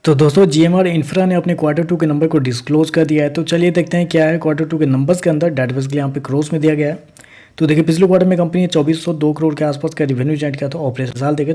तो दोस्तों GMR infra ने अपने क्वार्टर 2 के नंबर को डिस्क्लोज कर दिया है। तो चलिए देखते हैं क्या है क्वार्टर 2 के नंबर्स के अंदर। डाटा बेसिकली यहाँ पे क्रोस में दिया गया है। तो देखिए पिछले क्वार्टर में कंपनी ने 2402 करोड़ के आसपास का रेवेन्यू जनरेट किया था। ऑपरेशन साल देखें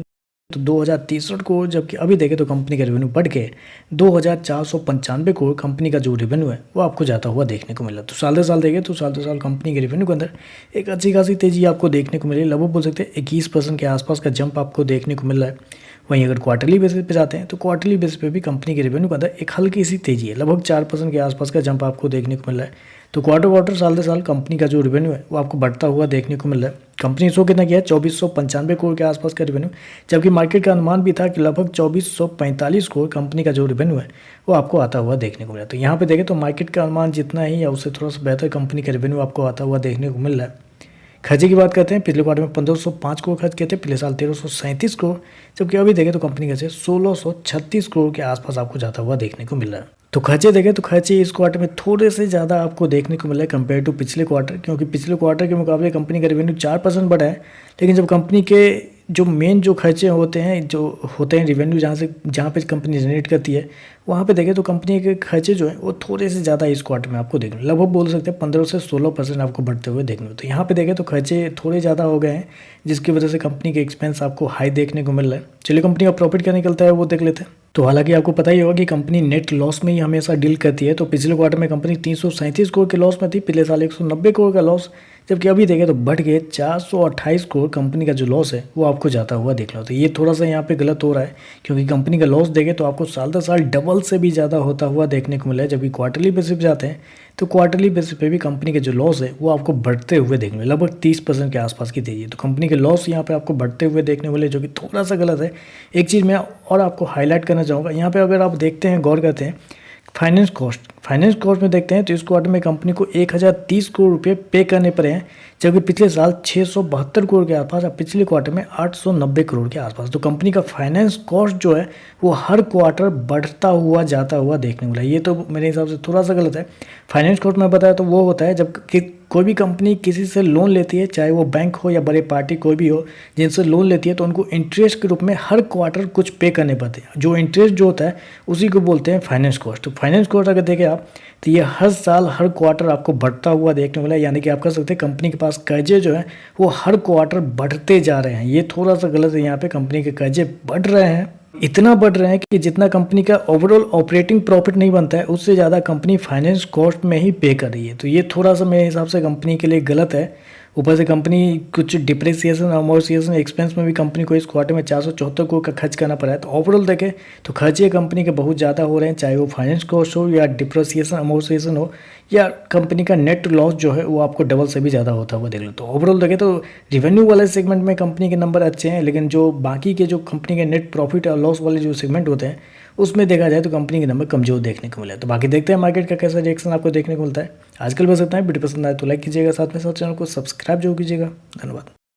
तो 2063 करोड़, जबकि अभी देखें तो कंपनी का रेवेन्यू बढ़ के 2495 करोड़ कंपनी का जो रेवेन्यू है वो आपको जाता हुआ देखने को मिला। तो साल दर साल देखें तो साल दर साल कंपनी के रेवेन्यू के अंदर एक अच्छी खासी तेजी आपको देखने को मिली। लगभग बोल सकते हैं 21% के आसपास का जंप आपको देखने को मिल रहा है। वहीं अगर क्वार्टरली बेसिस पे जाते हैं तो क्वार्टरली बेसिस पे भी कंपनी के रेवेन्यू के अंदर एक हल्की सी तेजी है। लगभग 4% के आसपास का जंप आपको देखने को मिल रहा है। तो क्वार्टर साल दर साल कंपनी का जो रेवेन्यू है वो आपको बढ़ता हुआ देखने को मिल रहा है। कंपनी शो कितना किया है 2495 करोड़ के आसपास का रेवेन्यू, जबकि मार्केट का अनुमान भी था कि लगभग 2445 करोड़ कंपनी का जो रेवेन्यू है वो आपको आता हुआ देखने को मिला। तो यहाँ पे देखें तो मार्केट का अनुमान जितना ही है उससे थोड़ा सा बेहतर कंपनी का रेवेन्यू आपको आता हुआ देखने को मिल रहा है। खर्चे की बात करते हैं, पिछले क्वार्टर में 1505 करोड़ खर्च किए थे, पिछले साल 1337 करोड़, जबकि अभी देखें तो कंपनी का 1636 करोड़ के आसपास आपको जाता हुआ देखने को मिल रहा है। तो खर्चे देखें तो खर्चे इस क्वार्टर में थोड़े से ज़्यादा आपको देखने को मिला है कंपेयर टू पिछले क्वार्टर, क्योंकि पिछले क्वार्टर के मुकाबले कंपनी का रेवेन्यू 4% बढ़ा है। लेकिन जब कंपनी के जो मेन जो खर्चे होते हैं रेवेन्यू जहाँ पे कंपनी जनरेट करती है, वहाँ पे देखें तो कंपनी के खर्चे जो है वो थोड़े से ज़्यादा इस क्वार्टर में आपको देखने लगभग बोल सकते हैं 15 से 16% आपको बढ़ते हुए देखने को। तो यहाँ पे देखें तो खर्चे थोड़े ज़्यादा हो गए हैं, जिसकी वजह से कंपनी के एक्सपेंस आपको हाई देखने को मिल रहा है। चलिए कंपनी का प्रॉफिट क्या निकलता है वो देख लेते हैं। तो हालांकि आपको पता ही होगा कि कंपनी नेट लॉस में ही हमेशा डील करती है। तो पिछले क्वार्टर में कंपनी 337 करोड़ के लॉस में थी, पिछले साल 190 करोड़ का लॉस, जबकि अभी देखें तो बढ़ के 428 करोड़ कंपनी का जो लॉस है वो आपको जाता हुआ देख लो। तो ये थोड़ा सा यहाँ पे गलत हो रहा है, क्योंकि कंपनी का लॉस देखें तो आपको साल दर साल डबल से भी ज़्यादा होता हुआ देखने को मिला है। जबकि क्वार्टरली बेसिस पे जाते हैं तो क्वार्टरली बेसिस पे भी कंपनी के जो लॉस है वो आपको बढ़ते हुए देखने मिले, लगभग 30% के आसपास की तेजी है। तो कंपनी के लॉस यहाँ पे आपको बढ़ते हुए देखने मिले, जो कि थोड़ा सा गलत है। एक चीज़ मैं और आपको हाईलाइट करना चाहूँगा, यहाँ पे अगर आप देखते हैं, गौर करते हैं फाइनेंस कॉस्ट में देखते हैं तो इस क्वार्टर में कंपनी को 1030 करोड़ रुपए पे करने पड़े हैं, जबकि पिछले साल 672 करोड़ के आसपास और पिछले क्वार्टर में 890 करोड़ के आसपास। तो कंपनी का फाइनेंस कॉस्ट जो है वो हर क्वार्टर बढ़ता हुआ जाता हुआ देखने को मिला। ये तो मेरे हिसाब से थोड़ा सा गलत है। फाइनेंस कॉस्ट में बताया तो वो होता है जब कोई भी कंपनी किसी से लोन लेती है, चाहे वो बैंक हो या बड़े पार्टी कोई भी हो, जिनसे लोन लेती है तो उनको इंटरेस्ट के रूप में हर क्वार्टर कुछ पे करने पड़ते हैं। जो इंटरेस्ट जो होता है उसी को बोलते हैं फाइनेंस कॉस्ट। तो फाइनेंस कॉस्ट अगर देखें आप तो ये हर साल हर क्वार्टर आपको बढ़ता हुआ देखने को मिला, यानी कि आप कह सकते हैं कंपनी के पास कर्जे जो है वो हर क्वार्टर बढ़ते जा रहे हैं। ये थोड़ा सा गलत है, यहाँ पे कंपनी के कर्जे बढ़ रहे हैं, इतना बढ़ रहे हैं कि जितना कंपनी का ओवरऑल ऑपरेटिंग प्रॉफिट नहीं बनता है उससे ज़्यादा कंपनी फाइनेंस कॉस्ट में ही पे कर रही है। तो ये थोड़ा सा मेरे हिसाब से कंपनी के लिए गलत है। ऊपर से कंपनी कुछ डिप्रेसिएशन अमोर्सिएशन एक्सपेंस में भी कंपनी को इस क्वार्टर में 474 करोड़ का खर्च करना पड़ा है। तो ओवरऑल देखें तो खर्चे कंपनी के बहुत ज़्यादा हो रहे हैं, चाहे वो फाइनेंस कॉस्ट हो या डिप्रेसिएशन अमोर्सिएशन हो या कंपनी का नेट लॉस जो है वो आपको डबल से भी ज़्यादा होता हुआ देख लो। तो ओवरऑल देखें तो रेवेन्यू वाले सेगमेंट में कंपनी के नंबर अच्छे हैं, लेकिन जो बाकी के जो कंपनी के नेट प्रॉफिट और लॉस वाले जो सेगमेंट होते हैं उसमें देखा जाए तो कंपनी के नंबर कमजोर देखने को मिले। तो बाकी देखते हैं मार्केट का कैसा रिएक्शन आपको देखने को मिलता है। आजकल बस इतना है, वीडियो पसंद आए तो लाइक कीजिएगा, साथ में साथ चैनल को सब्सक्राइब जरूर कीजिएगा। धन्यवाद।